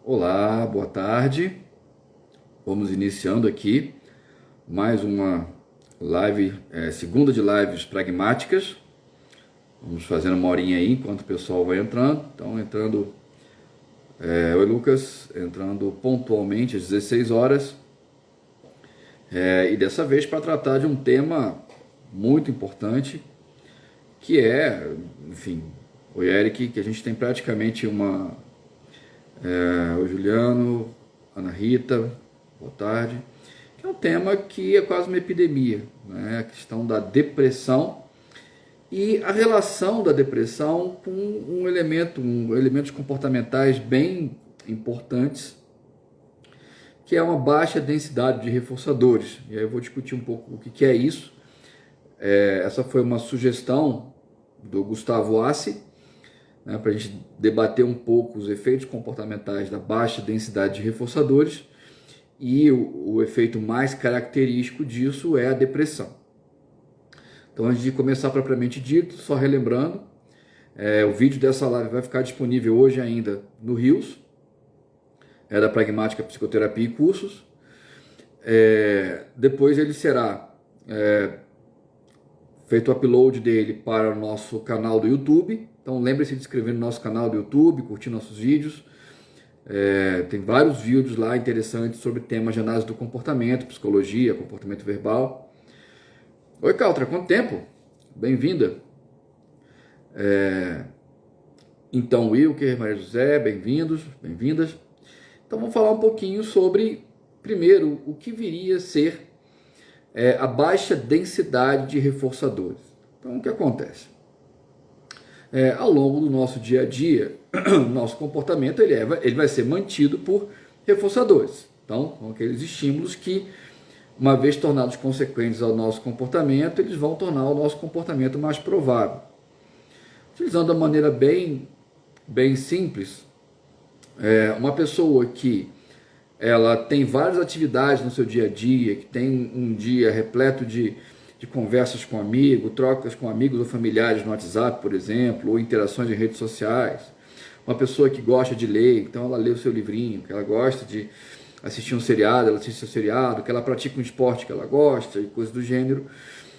Olá, boa tarde. Vamos iniciando aqui mais uma live, segunda de lives pragmáticas. Vamos fazendo uma horinha aí enquanto o pessoal vai entrando. Então, entrando, oi Lucas, entrando pontualmente às 16 horas. E dessa vez para tratar de um tema muito importante, que é, enfim, oi Eric, que a gente tem praticamente o Juliano, Ana Rita, boa tarde, que é um tema que é quase uma epidemia, né? A questão da depressão e a relação da depressão com elementos comportamentais bem importantes, que é uma baixa densidade de reforçadores. E aí eu vou discutir um pouco o que é isso. Essa foi uma sugestão do Gustavo Assi, né, para a gente debater um pouco os efeitos comportamentais da baixa densidade de reforçadores, e o efeito mais característico disso é a depressão. Então, antes de começar propriamente dito, só relembrando, o vídeo dessa live vai ficar disponível hoje ainda no Rios, da Pragmática Psicoterapia e Cursos. Depois ele será feito o upload dele para o nosso canal do YouTube. Então lembre-se de se inscrever no nosso canal do YouTube, curtir nossos vídeos. Tem vários vídeos lá interessantes sobre temas de análise do comportamento, psicologia, comportamento verbal. Oi, Caltra, quanto tempo? Bem-vinda. Então, Wilker, Maria José, bem-vindos, bem-vindas. Então vamos falar um pouquinho sobre, primeiro, o que viria a ser a baixa densidade de reforçadores. Então, o que acontece? Ao longo do nosso dia a dia, nosso comportamento ele vai ser mantido por reforçadores. Então, são aqueles estímulos que, uma vez tornados consequentes ao nosso comportamento, eles vão tornar o nosso comportamento mais provável. Utilizando da maneira bem simples, uma pessoa que ela tem várias atividades no seu dia a dia, que tem um dia repleto de conversas com amigos, trocas com amigos ou familiares no WhatsApp, por exemplo, ou interações em redes sociais. Uma pessoa que gosta de ler, então ela lê o seu livrinho, que ela gosta de assistir um seriado, ela assiste o seriado, que ela pratica um esporte que ela gosta e coisas do gênero,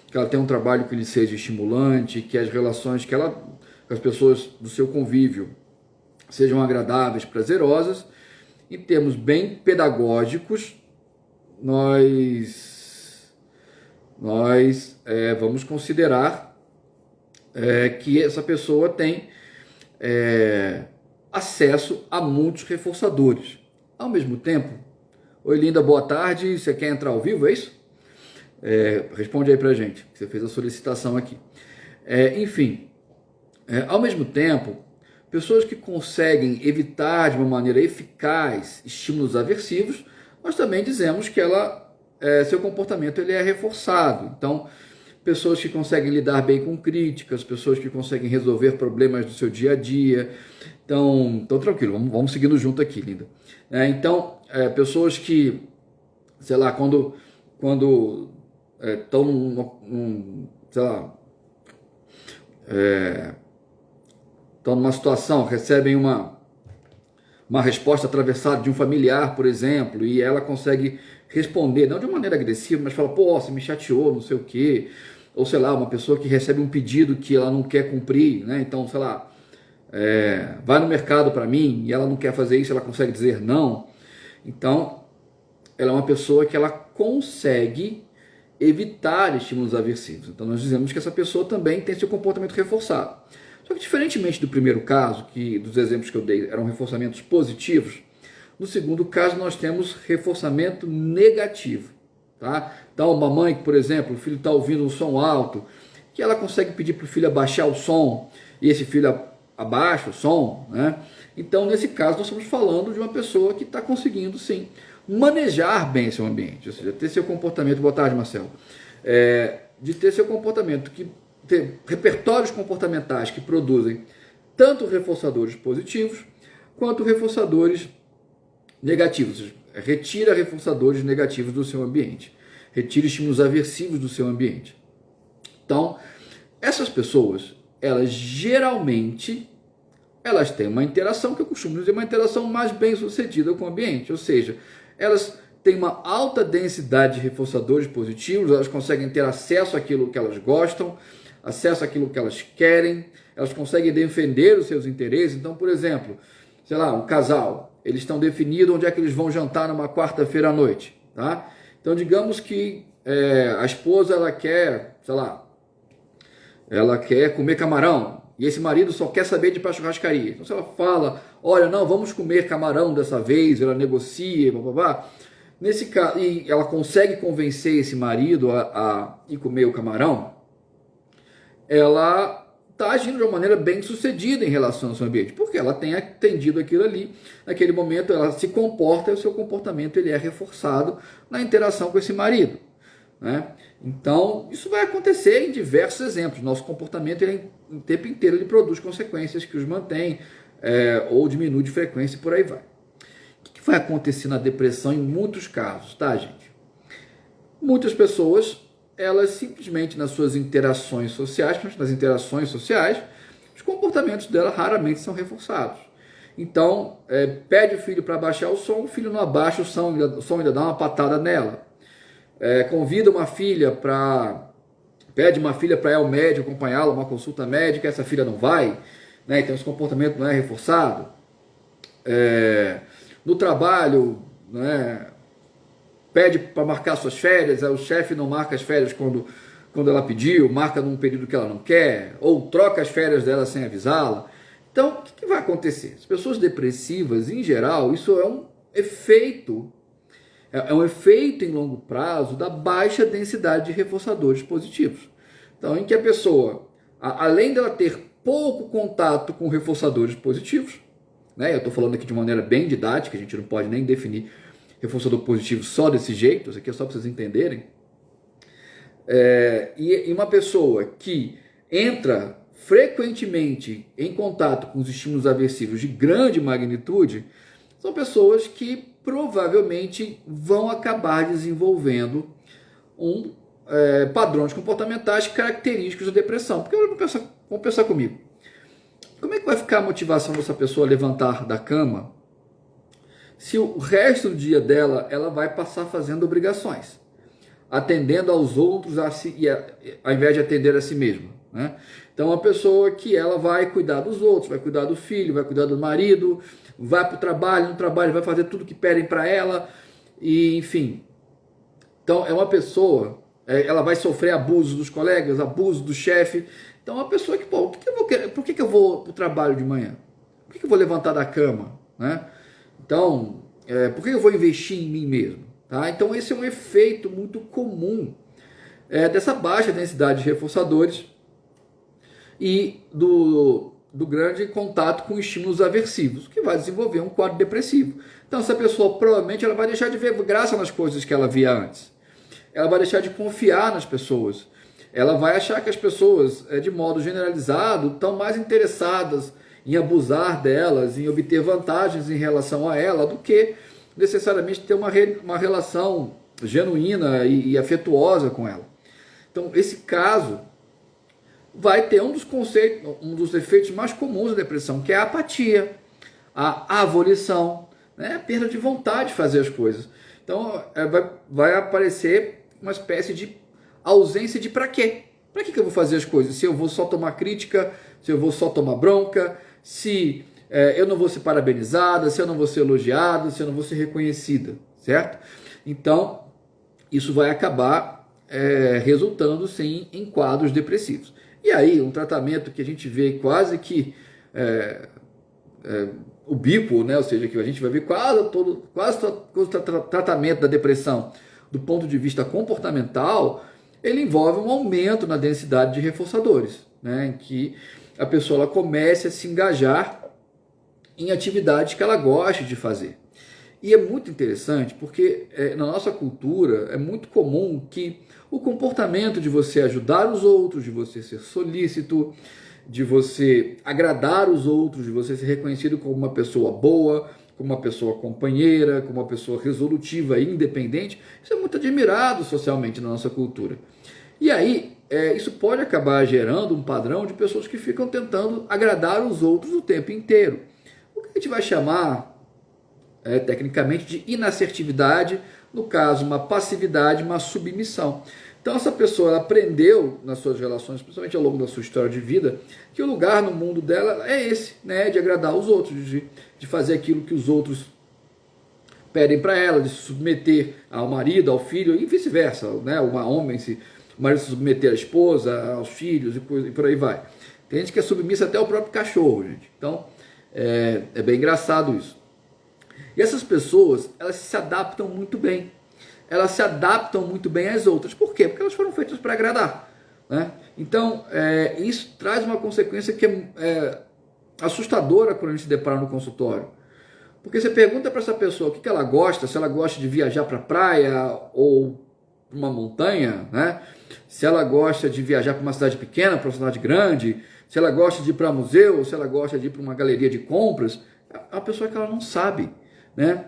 que ela tem um trabalho que lhe seja estimulante, que as relações com as pessoas do seu convívio sejam agradáveis, prazerosas. Em termos bem pedagógicos, nós vamos considerar que essa pessoa tem acesso a muitos reforçadores. Ao mesmo tempo, oi linda, boa tarde, você quer entrar ao vivo, é isso? Responde aí pra gente, que você fez a solicitação aqui. Ao mesmo tempo, pessoas que conseguem evitar de uma maneira eficaz estímulos aversivos, nós também dizemos que seu comportamento ele é reforçado. Então, pessoas que conseguem lidar bem com críticas, pessoas que conseguem resolver problemas do seu dia a dia. Então tranquilo, vamos seguindo junto aqui, linda. Pessoas que, sei lá, quando estão estão numa situação, recebem uma resposta atravessada de um familiar, por exemplo, e ela consegue responder, não de uma maneira agressiva, mas fala, pô, você me chateou, não sei o quê. Ou, sei lá, uma pessoa que recebe um pedido que ela não quer cumprir, né? Então, sei lá, vai no mercado para mim, e ela não quer fazer isso, ela consegue dizer não. Então, ela é uma pessoa que ela consegue evitar estímulos aversivos. Então, nós dizemos que essa pessoa também tem seu comportamento reforçado. Só que, diferentemente do primeiro caso, que dos exemplos que eu dei eram reforçamentos positivos, no segundo caso nós temos reforçamento negativo. Tá? Então, uma mãe que, por exemplo, o filho está ouvindo um som alto, que ela consegue pedir para o filho abaixar o som, e esse filho abaixa o som, né? Então, nesse caso, nós estamos falando de uma pessoa que está conseguindo, sim, manejar bem seu ambiente, ou seja, ter seu comportamento, boa tarde, Marcelo, de ter seu comportamento, ter repertórios comportamentais que produzem tanto reforçadores positivos quanto reforçadores negativos, ou seja, retira reforçadores negativos do seu ambiente, retira estímulos aversivos do seu ambiente. Então, essas pessoas, elas geralmente elas têm uma interação que eu costumo dizer uma interação mais bem sucedida com o ambiente, ou seja, elas têm uma alta densidade de reforçadores positivos, elas conseguem ter acesso àquilo que elas gostam, acesso àquilo que elas querem, elas conseguem defender os seus interesses. Então, por exemplo, sei lá, um casal, eles estão definidos onde é que eles vão jantar numa quarta-feira à noite, tá? Então, digamos que a esposa, ela quer, sei lá, ela quer comer camarão, e esse marido só quer saber de ir para a churrascaria. Então, se ela fala, olha, não, vamos comer camarão dessa vez, ela negocia, blá, blá, blá. Nesse caso, e ela consegue convencer esse marido a ir comer o camarão, ela está agindo de uma maneira bem sucedida em relação ao seu ambiente, porque ela tem atendido aquilo ali, naquele momento ela se comporta e o seu comportamento ele é reforçado na interação com esse marido, né? Então, isso vai acontecer em diversos exemplos. Nosso comportamento, ele, o tempo inteiro, ele produz consequências que os mantém ou diminui de frequência e por aí vai. O que vai acontecer na depressão em muitos casos, tá, gente? Muitas pessoas, elas simplesmente nas suas interações sociais, os comportamentos dela raramente são reforçados. Então, pede o filho para baixar o som, o filho não abaixa o som ainda dá uma patada nela. Convida uma filha pede uma filha para ir ao médico acompanhá-la, uma consulta médica, essa filha não vai, né? Então esse comportamento não é reforçado. No trabalho, né? Pede para marcar suas férias, aí o chefe não marca as férias quando ela pediu, marca num período que ela não quer, ou troca as férias dela sem avisá-la. Então, o que vai acontecer? As pessoas depressivas, em geral, isso é um efeito em longo prazo da baixa densidade de reforçadores positivos. Então, em que a pessoa, além dela ter pouco contato com reforçadores positivos, né, eu estou falando aqui de maneira bem didática, a gente não pode nem definir reforçador positivo só desse jeito, isso aqui é só para vocês entenderem, e uma pessoa que entra frequentemente em contato com os estímulos aversivos de grande magnitude, são pessoas que provavelmente vão acabar desenvolvendo padrões comportamentais característicos da depressão. Porque vamos pensar comigo, como é que vai ficar a motivação dessa pessoa a levantar da cama se o resto do dia dela ela vai passar fazendo obrigações, atendendo aos outros ao invés de atender a si mesma, né? Então, uma pessoa que ela vai cuidar dos outros, vai cuidar do filho, vai cuidar do marido, vai para o trabalho, no trabalho vai fazer tudo que pedem para ela, e enfim. Então, é uma pessoa, ela vai sofrer abuso dos colegas, abuso do chefe. Então, é uma pessoa que, por que eu vou para o trabalho de manhã? Por que eu vou levantar da cama, né? Então, por que eu vou investir em mim mesmo? Tá? Então, esse é um efeito muito comum dessa baixa densidade de reforçadores e do grande contato com estímulos aversivos, que vai desenvolver um quadro depressivo. Então, essa pessoa provavelmente ela vai deixar de ver graça nas coisas que ela via antes. Ela vai deixar de confiar nas pessoas. Ela vai achar que as pessoas, de modo generalizado, estão mais interessadas em abusar delas, em obter vantagens em relação a ela, do que necessariamente ter uma relação genuína e afetuosa com ela. Então, esse caso vai ter um dos efeitos mais comuns da depressão, que é a apatia, a avolição, né? A perda de vontade de fazer as coisas. Então, vai aparecer uma espécie de ausência de para quê? Para que eu vou fazer as coisas? Se eu vou só tomar crítica, se eu vou só tomar bronca, se eu não vou ser parabenizada, se eu não vou ser elogiada, se eu não vou ser reconhecida, certo? Então, isso vai acabar resultando, sim, em quadros depressivos. E aí, um tratamento que a gente vê quase que ubíquo, né? Ou seja, que a gente vai ver quase todo tratamento da depressão do ponto de vista comportamental, ele envolve um aumento na densidade de reforçadores, né? Em que a pessoa ela comece a se engajar em atividades que ela goste de fazer. E é muito interessante porque na nossa cultura é muito comum que o comportamento de você ajudar os outros, de você ser solícito, de você agradar os outros, de você ser reconhecido como uma pessoa boa, como uma pessoa companheira, como uma pessoa resolutiva e independente, isso é muito admirado socialmente na nossa cultura. E aí, isso pode acabar gerando um padrão de pessoas que ficam tentando agradar os outros o tempo inteiro. O que a gente vai chamar, tecnicamente, de inassertividade, no caso, uma passividade, uma submissão. Então essa pessoa ela aprendeu nas suas relações, principalmente ao longo da sua história de vida, que o lugar no mundo dela é esse, né, de agradar os outros, de fazer aquilo que os outros pedem para ela, de se submeter ao marido, ao filho e vice-versa, né, o marido se submeter à esposa, aos filhos e por aí vai. Tem gente que é submissa até ao próprio cachorro, gente. Então é bem engraçado isso. E essas pessoas, elas se adaptam muito bem. Elas se adaptam muito bem às outras. Por quê? Porque elas foram feitas para agradar, né? Então, isso traz uma consequência que é assustadora quando a gente se depara no consultório. Porque você pergunta para essa pessoa o que ela gosta, se ela gosta de viajar para a praia ou uma montanha, né? Se ela gosta de viajar para uma cidade pequena, para uma cidade grande, se ela gosta de ir para museu, se ela gosta de ir para uma galeria de compras, é uma pessoa que ela não sabe, né?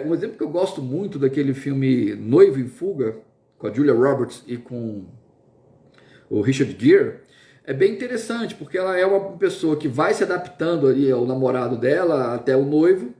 Um exemplo que eu gosto muito daquele filme Noivo em Fuga, com a Julia Roberts e com o Richard Gere, é bem interessante, porque ela é uma pessoa que vai se adaptando ali ao namorado dela, até o noivo,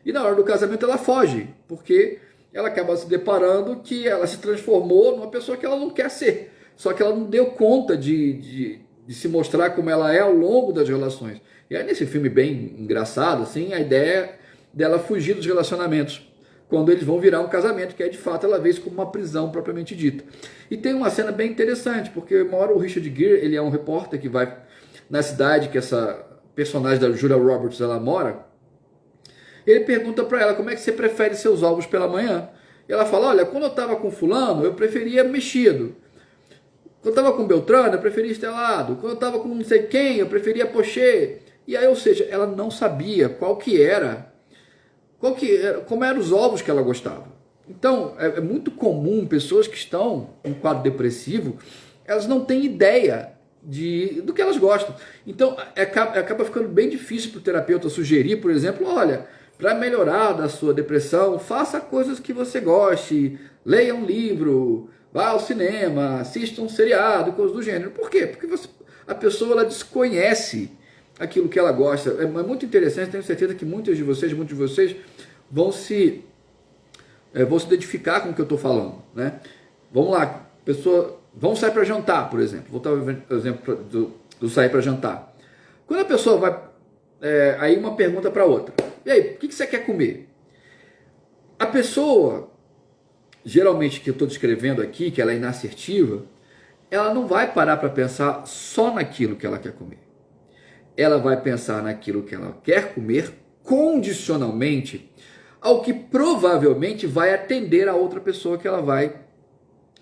e na hora do casamento ela foge, porque ela acaba se deparando que ela se transformou numa pessoa que ela não quer ser, só que ela não deu conta de se mostrar como ela é ao longo das relações. E aí nesse filme bem engraçado, assim, a ideia dela fugir dos relacionamentos, quando eles vão virar um casamento, que é de fato ela vê isso como uma prisão propriamente dita. E tem uma cena bem interessante, porque uma hora o Richard Gere, ele é um repórter que vai na cidade que essa personagem da Julia Roberts ela mora, ele pergunta para ela como é que você prefere seus ovos pela manhã. E ela fala, olha, quando eu estava com fulano, eu preferia mexido. Quando eu estava com Beltrano, eu preferia estelado. Quando eu estava com não sei quem, eu preferia pochê. E aí, ou seja, ela não sabia como eram os ovos que ela gostava. Então, é muito comum pessoas que estão em quadro depressivo, elas não têm ideia do que elas gostam. Então, acaba ficando bem difícil para o terapeuta sugerir, por exemplo, olha, para melhorar da sua depressão, faça coisas que você goste, leia um livro, vá ao cinema, assista um seriado, coisas do gênero. Por quê? Porque a pessoa ela desconhece aquilo que ela gosta. É muito interessante, tenho certeza que muitos de vocês vão se identificar com o que eu estou falando, né? Vamos lá, vamos sair para jantar, por exemplo. Vou dar o exemplo do sair para jantar. Quando a pessoa vai, aí uma pergunta para outra. E aí, o que você quer comer? A pessoa, geralmente que eu estou descrevendo aqui, que ela é inassertiva, ela não vai parar para pensar só naquilo que ela quer comer. Ela vai pensar naquilo que ela quer comer condicionalmente ao que provavelmente vai atender a outra pessoa que ela vai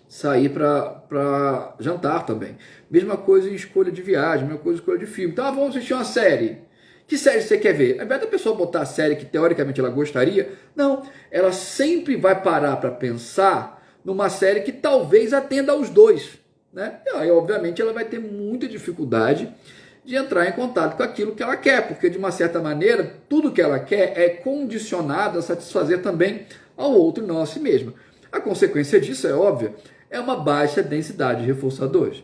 sair para jantar também. Mesma coisa em escolha de viagem, mesma coisa em escolha de filme. Então, vamos assistir uma série. Que série você quer ver? Ao invés da pessoa botar a série que teoricamente ela gostaria, não. Ela sempre vai parar para pensar numa série que talvez atenda aos dois, né? E aí, obviamente, ela vai ter muita dificuldade de entrar em contato com aquilo que ela quer, porque de uma certa maneira, tudo que ela quer é condicionado a satisfazer também ao outro, não a si mesma. A consequência disso é óbvia, é uma baixa densidade de reforçadores.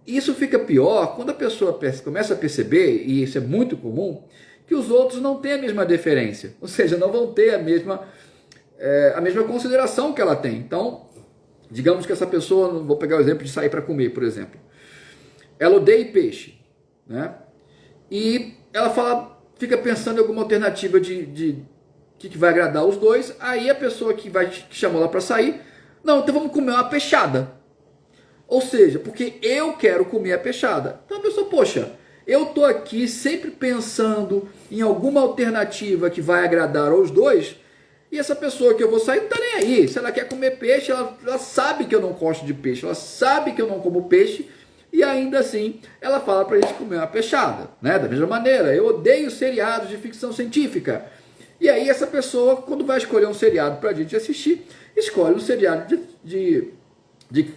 Isso fica pior quando a pessoa começa a perceber, e isso é muito comum, que os outros não têm a mesma deferência, ou seja, não vão ter a mesma consideração que ela tem. Então, digamos que essa pessoa, vou pegar o exemplo de sair para comer, por exemplo, ela odeia peixe, né? E ela fica pensando em alguma alternativa de que vai agradar os dois. Aí a pessoa que chamou ela para sair, não, então vamos comer uma peixada. Ou seja, porque eu quero comer a peixada. Então a pessoa, poxa, eu tô aqui sempre pensando em alguma alternativa que vai agradar aos dois, e essa pessoa que eu vou sair não tá nem aí. Se ela quer comer peixe, ela sabe que eu não gosto de peixe, ela sabe que eu não como peixe, e ainda assim, ela fala para a gente comer uma peixada, né? Da mesma maneira, eu odeio seriados de ficção científica. E aí essa pessoa, quando vai escolher um seriado para a gente assistir, escolhe um seriado de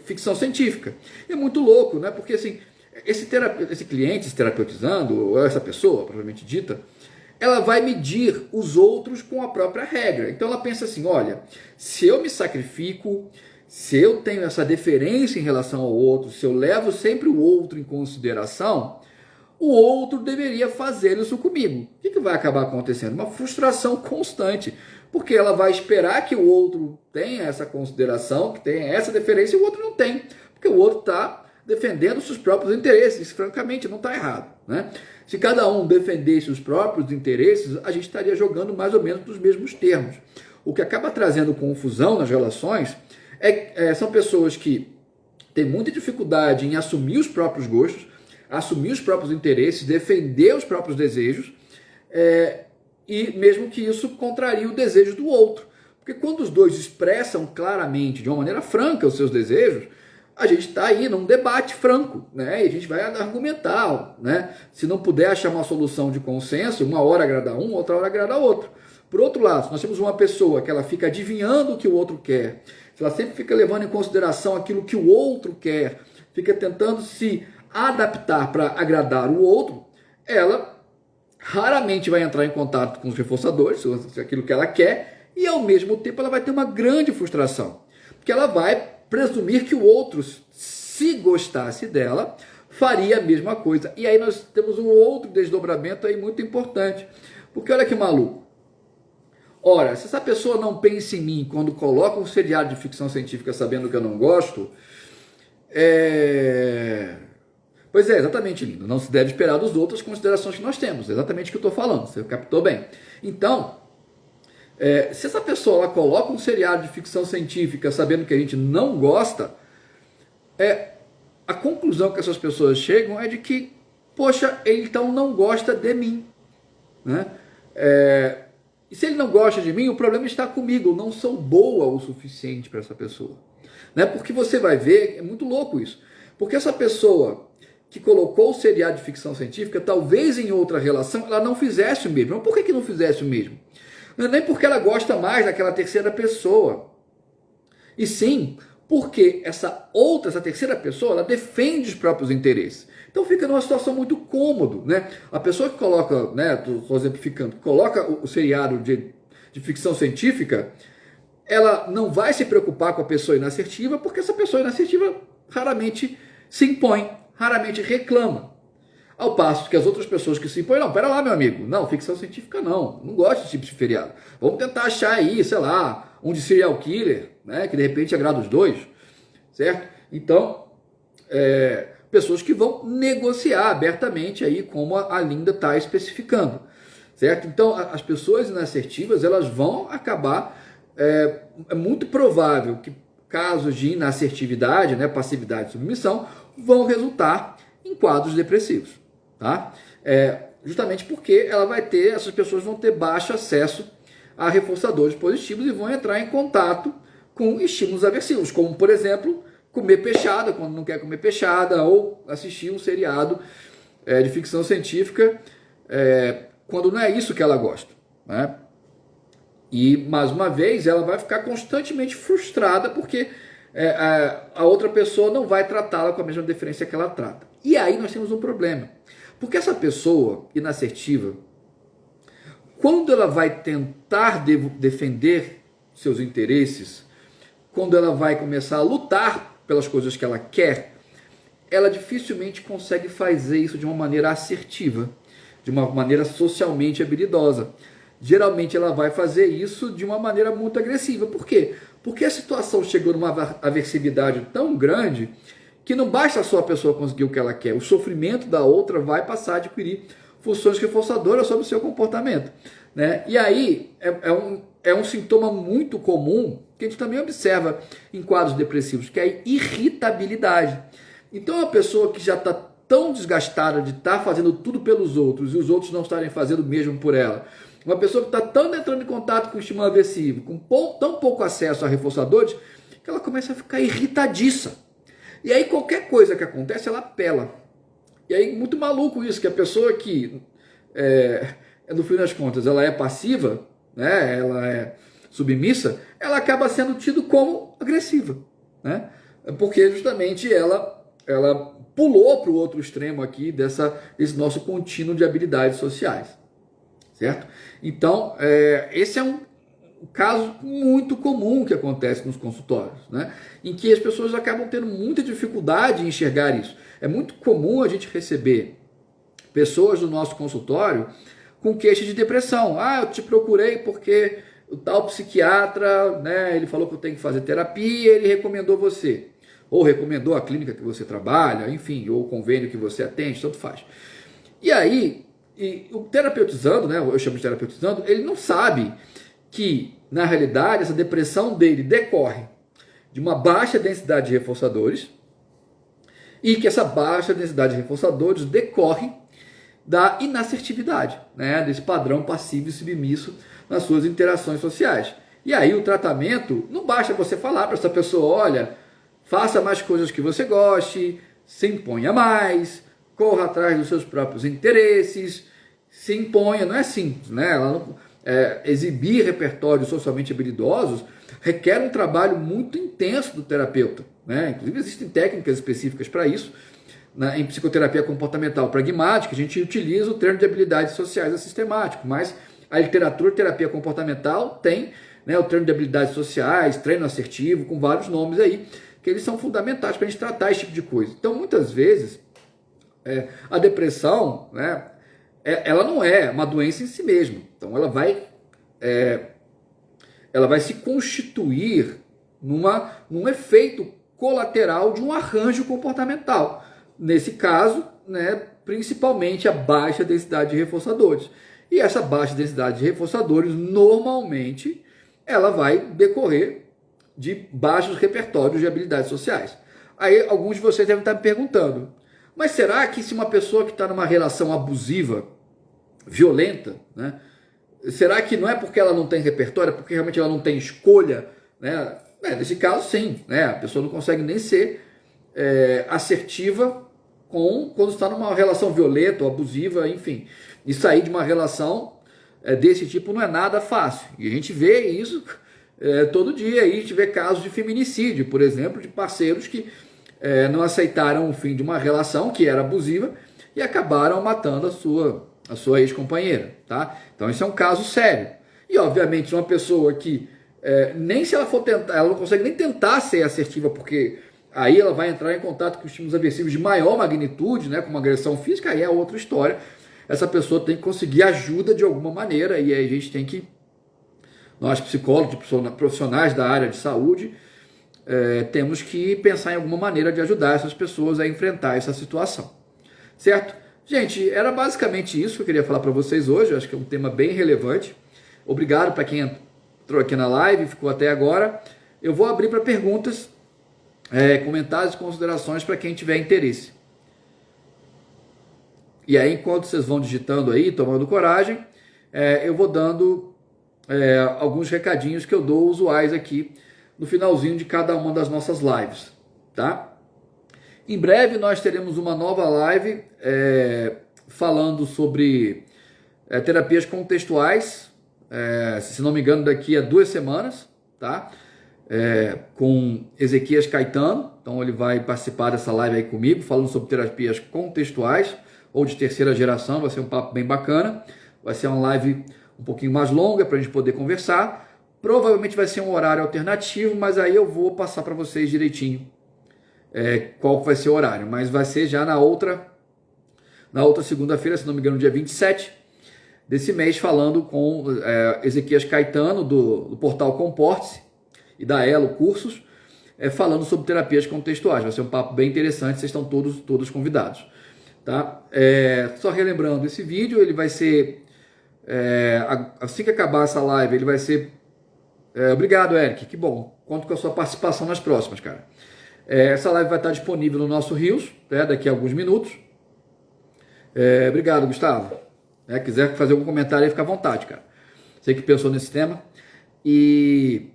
ficção científica. E é muito louco, né? Porque assim, esse cliente se terapeutizando, ou essa pessoa, provavelmente dita, ela vai medir os outros com a própria regra. Então ela pensa assim, olha, se eu me sacrifico, Se eu tenho essa deferência em relação ao outro, se eu levo sempre o outro em consideração, o outro deveria fazer isso comigo. O que vai acabar acontecendo? Uma frustração constante, porque ela vai esperar que o outro tenha essa consideração, que tenha essa deferência, e o outro não tem, porque o outro está defendendo os seus próprios interesses. Isso, francamente, não está errado, né? Se cada um defendesse os próprios interesses, a gente estaria jogando mais ou menos nos mesmos termos. O que acaba trazendo confusão nas relações são pessoas que têm muita dificuldade em assumir os próprios gostos, assumir os próprios interesses, defender os próprios desejos, e mesmo que isso contrarie o desejo do outro. Porque quando os dois expressam claramente, de uma maneira franca, os seus desejos, a gente está aí num debate franco, né? E a gente vai argumentar, né? Se não puder achar uma solução de consenso, uma hora agrada um, outra hora agrada outro. Por outro lado, se nós temos uma pessoa que ela fica adivinhando o que o outro quer, se ela sempre fica levando em consideração aquilo que o outro quer, fica tentando se adaptar para agradar o outro, ela raramente vai entrar em contato com os reforçadores, aquilo que ela quer, e ao mesmo tempo ela vai ter uma grande frustração, porque ela vai presumir que o outro, se gostasse dela, faria a mesma coisa. E aí nós temos um outro desdobramento aí muito importante, porque olha que maluco. Ora, se essa pessoa não pensa em mim quando coloca um seriado de ficção científica sabendo que eu não gosto, pois é, exatamente, lindo. Não se deve esperar dos outros as considerações que nós temos. Exatamente o que eu estou falando, você captou bem. Então, se essa pessoa ela coloca um seriado de ficção científica sabendo que a gente não gosta, a conclusão que essas pessoas chegam é de que, poxa, ele então não gosta de mim, né? E se ele não gosta de mim, o problema está comigo, eu não sou boa o suficiente para essa pessoa, né? Porque você vai ver, é muito louco isso, porque essa pessoa que colocou o seriado de ficção científica, talvez em outra relação, ela não fizesse o mesmo. Mas por que não fizesse o mesmo? Não é nem porque ela gosta mais daquela terceira pessoa, e sim porque essa terceira pessoa, ela defende os próprios interesses. Então fica numa situação muito cômoda, né? A pessoa que coloca, né, estou exemplificando, coloca o seriado de ficção científica, ela não vai se preocupar com a pessoa inassertiva, porque essa pessoa inassertiva raramente se impõe, raramente reclama. Ao passo que as outras pessoas que se impõem, não, pera lá, meu amigo, não, ficção científica não gosto desse tipo de feriado. Vamos tentar achar aí, sei lá, um de serial killer, né, que de repente agrada os dois, certo? Então, pessoas que vão negociar abertamente aí, como a Linda está especificando, certo? Então, as pessoas inassertivas, elas vão acabar, é muito provável que casos de inassertividade, né, passividade e submissão, vão resultar em quadros depressivos, tá? Justamente porque essas pessoas vão ter baixo acesso a reforçadores positivos e vão entrar em contato com estímulos aversivos, como, por exemplo, comer peixada quando não quer comer peixada, ou assistir um seriado de ficção científica quando não é isso que ela gosta, né? E, mais uma vez, ela vai ficar constantemente frustrada porque a outra pessoa não vai tratá-la com a mesma deferência que ela trata. E aí nós temos um problema, porque essa pessoa inassertiva, quando ela vai tentar defender seus interesses, quando ela vai começar a lutar pelas coisas que ela quer, ela dificilmente consegue fazer isso de uma maneira assertiva, de uma maneira socialmente habilidosa. Geralmente ela vai fazer isso de uma maneira muito agressiva. Por quê? Porque a situação chegou numa aversividade tão grande que não basta só a pessoa conseguir o que ela quer, o sofrimento da outra vai passar a adquirir funções reforçadoras sobre o seu comportamento, né? E aí é um sintoma muito comum que a gente também observa em quadros depressivos, que é a irritabilidade. Então a pessoa que já está tão desgastada de estar fazendo tudo pelos outros e os outros não estarem fazendo o mesmo por ela, uma pessoa que está tão entrando em contato com o estímulo aversivo, com tão pouco acesso a reforçadores, que ela começa a ficar irritadiça. E aí qualquer coisa que acontece, ela apela. E aí muito maluco isso, que a pessoa que, no fim das contas, ela é passiva, né, ela é submissa, ela acaba sendo tido como agressiva, né? Porque justamente ela pulou para o outro extremo aqui desse nosso contínuo de habilidades sociais, certo? Então, esse é caso muito comum que acontece nos consultórios, né? Em que as pessoas acabam tendo muita dificuldade em enxergar isso. É muito comum a gente receber pessoas do nosso consultório com queixa de depressão. Ah, eu te procurei porque o tal psiquiatra, né, ele falou que eu tenho que fazer terapia, ele recomendou você. Ou recomendou a clínica que você trabalha, enfim, ou o convênio que você atende, tanto faz. E aí, o terapeutizando, né, eu chamo de terapeutizando, ele não sabe que, na realidade, essa depressão dele decorre de uma baixa densidade de reforçadores e que essa baixa densidade de reforçadores decorre da inassertividade, né, desse padrão passivo e submisso nas suas interações sociais. E aí o tratamento, não basta você falar para essa pessoa, olha, faça mais coisas que você goste, se imponha mais, corra atrás dos seus próprios interesses, se imponha, não é simples, né? Ela não, exibir repertórios socialmente habilidosos requer um trabalho muito intenso do terapeuta, né? Inclusive existem técnicas específicas para isso. Em psicoterapia comportamental pragmática, a gente utiliza o termo de habilidades sociais assistemático, mas a literatura de terapia comportamental tem, né, o termo de habilidades sociais, treino assertivo, com vários nomes aí, que eles são fundamentais para a gente tratar esse tipo de coisa. Então, muitas vezes, a depressão, né, ela não é uma doença em si mesma. Então, ela vai se constituir num efeito colateral de um arranjo comportamental. Nesse caso, né, principalmente a baixa densidade de reforçadores. E essa baixa densidade de reforçadores, normalmente, ela vai decorrer de baixos repertórios de habilidades sociais. Aí alguns de vocês devem estar me perguntando, mas será que se uma pessoa que está numa relação abusiva, violenta, né, será que não é porque ela não tem repertório, é porque realmente ela não tem escolha, né? Nesse caso, sim, né? A pessoa não consegue nem ser assertiva quando está numa relação violenta ou abusiva, enfim. E sair de uma relação desse tipo não é nada fácil. E a gente vê isso todo dia. Aí a gente vê casos de feminicídio, por exemplo, de parceiros que não aceitaram o fim de uma relação que era abusiva e acabaram matando a sua ex-companheira, tá? Então isso é um caso sério. E obviamente uma pessoa que nem se ela for tentar, ela não consegue nem tentar ser assertiva, porque aí ela vai entrar em contato com estímulos aversivos de maior magnitude, né, como agressão física, aí é outra história. Essa pessoa tem que conseguir ajuda de alguma maneira, e aí a gente tem que, nós psicólogos, profissionais da área de saúde, temos que pensar em alguma maneira de ajudar essas pessoas a enfrentar essa situação, certo? Gente, era basicamente isso que eu queria falar para vocês hoje. Eu acho que é um tema bem relevante. Obrigado para quem entrou aqui na live, ficou até agora. Eu vou abrir para perguntas, comentários e considerações para quem tiver interesse. E aí, enquanto vocês vão digitando aí, tomando coragem, eu vou dando alguns recadinhos que eu dou usuais aqui no finalzinho de cada uma das nossas lives, tá? Em breve nós teremos uma nova live falando sobre terapias contextuais, se não me engano daqui a 2 semanas, tá? Com Ezequias Caetano. Então ele vai participar dessa live aí comigo, falando sobre terapias contextuais ou de terceira geração. Vai ser um papo bem bacana, vai ser uma live um pouquinho mais longa para a gente poder conversar. Provavelmente vai ser um horário alternativo, mas aí eu vou passar para vocês direitinho qual vai ser o horário, mas vai ser já na outra segunda-feira, se não me engano, dia 27 desse mês, falando com Ezequias Caetano, do portal Comporte-se e da Elo Cursos, falando sobre terapias contextuais. Vai ser um papo bem interessante, vocês estão todos convidados. Tá? Só relembrando, esse vídeo ele vai ser, assim que acabar essa live, ele vai ser... obrigado, Eric, que bom, conto com a sua participação nas próximas, cara. Essa live vai estar disponível no nosso Rios, daqui a alguns minutos. Obrigado, Gustavo. Quiser fazer algum comentário aí, fica à vontade, cara. Você que pensou nesse tema. E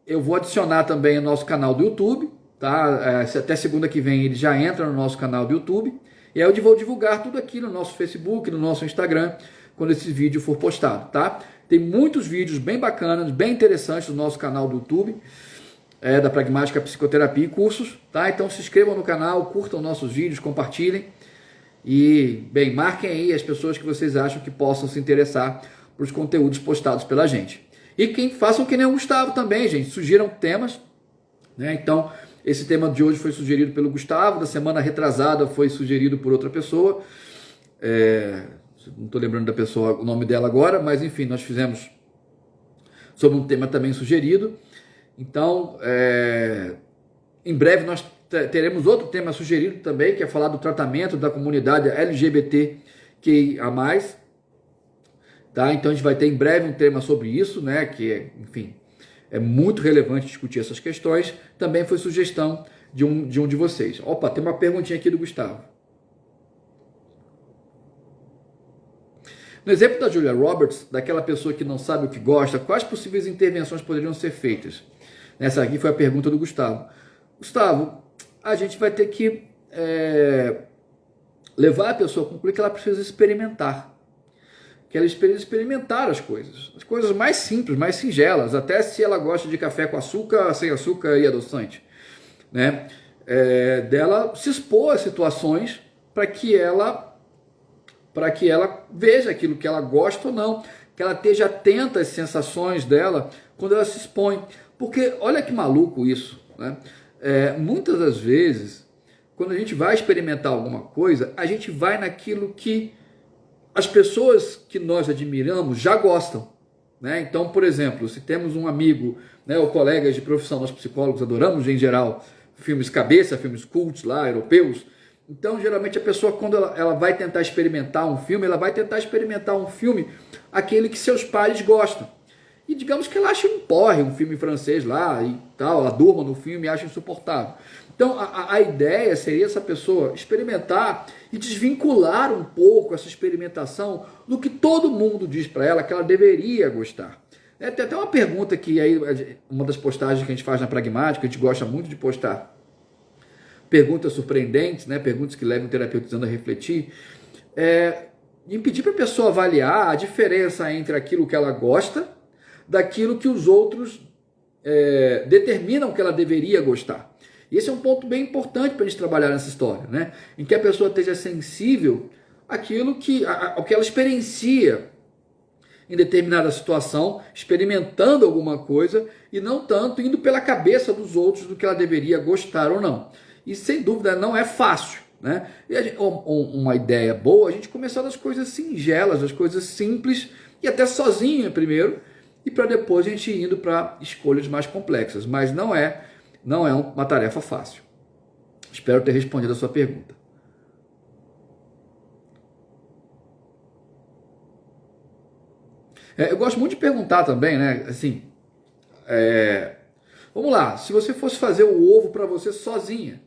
eu vou adicionar também o nosso canal do YouTube, tá? Até segunda que vem ele já entra no nosso canal do YouTube. E aí eu vou divulgar tudo aqui no nosso Facebook, no nosso Instagram, quando esse vídeo for postado, tá? Tem muitos vídeos bem bacanas, bem interessantes no nosso canal do YouTube, da Pragmática Psicoterapia e Cursos, tá? Então se inscrevam no canal, curtam nossos vídeos, compartilhem e, bem, marquem aí as pessoas que vocês acham que possam se interessar por os conteúdos postados pela gente. E quem façam que nem o Gustavo também, gente, sugiram temas, né? Então, esse tema de hoje foi sugerido pelo Gustavo, da semana retrasada foi sugerido por outra pessoa, não estou lembrando da pessoa, o nome dela agora, mas enfim, nós fizemos sobre um tema também sugerido. Então, em breve nós teremos outro tema sugerido também, que é falar do tratamento da comunidade LGBTQIA+. Tá? Então a gente vai ter em breve um tema sobre isso, né? Que enfim, é muito relevante discutir essas questões. Também foi sugestão de um de vocês. Opa, tem uma perguntinha aqui do Gustavo. No exemplo da Julia Roberts, daquela pessoa que não sabe o que gosta, quais possíveis intervenções poderiam ser feitas? Essa aqui foi a pergunta do Gustavo. Gustavo, a gente vai ter que levar a pessoa a concluir que ela precisa experimentar. Que ela precisa experimentar as coisas mais simples, mais singelas, até se ela gosta de café com açúcar, sem açúcar e adoçante, né? Dela se expor a situações para que ela veja aquilo que ela gosta ou não, que ela esteja atenta às sensações dela quando ela se expõe. Porque olha que maluco isso, né? Muitas das vezes, quando a gente vai experimentar alguma coisa, a gente vai naquilo que as pessoas que nós admiramos já gostam, né? Então, por exemplo, se temos um amigo, né, ou colegas de profissão, nós psicólogos adoramos em geral filmes cabeça, filmes cults lá, europeus. Então, geralmente a pessoa, quando ela vai tentar experimentar um filme, ela vai tentar experimentar um filme aquele que seus pais gostam. E digamos que ela acha um porre, um filme francês lá e tal, ela durma no filme e acha insuportável. Então a ideia seria essa pessoa experimentar e desvincular um pouco essa experimentação do que todo mundo diz para ela que ela deveria gostar. Tem até uma pergunta que aí, uma das postagens que a gente faz na Pragmática, a gente gosta muito de postar perguntas surpreendentes, né? Perguntas que levam o terapeutizando a refletir, e pedir para a pessoa avaliar a diferença entre aquilo que ela gosta daquilo que os outros determinam que ela deveria gostar. E esse é um ponto bem importante para a gente trabalhar nessa história, né? Em que a pessoa esteja sensível àquilo ao que ela experiencia em determinada situação, experimentando alguma coisa e não tanto indo pela cabeça dos outros do que ela deveria gostar ou não. E sem dúvida não é fácil, né? E uma ideia boa, a gente começar das coisas singelas, das coisas simples e até sozinha primeiro, e para depois a gente ir indo para escolhas mais complexas. Mas não é uma tarefa fácil. Espero ter respondido a sua pergunta. Eu gosto muito de perguntar também, né? Assim, vamos lá, se você fosse fazer o ovo para você sozinha,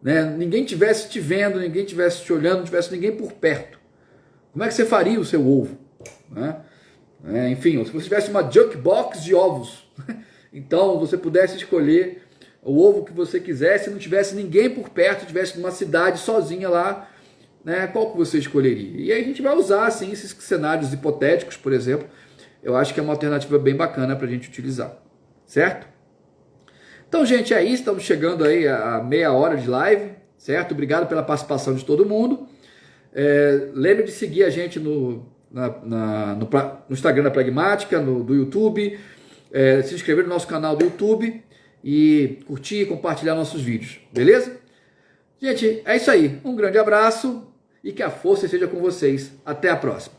né? Ninguém tivesse te vendo, ninguém tivesse te olhando, não tivesse ninguém por perto, como é que você faria o seu ovo, né? Enfim, se você tivesse uma jukebox de ovos, então você pudesse escolher o ovo que você quisesse, não tivesse ninguém por perto, tivesse numa cidade sozinha lá, né? Qual que você escolheria? E aí a gente vai usar assim esses cenários hipotéticos, por exemplo. Eu acho que é uma alternativa bem bacana para a gente utilizar, certo? Então, gente, é isso. Estamos chegando aí a meia hora de live, certo? Obrigado pela participação de todo mundo. Lembre de seguir a gente no Instagram da Pragmática, do YouTube, se inscrever no nosso canal do YouTube e curtir e compartilhar nossos vídeos, beleza? Gente, é isso aí. Um grande abraço e que a força esteja com vocês. Até a próxima.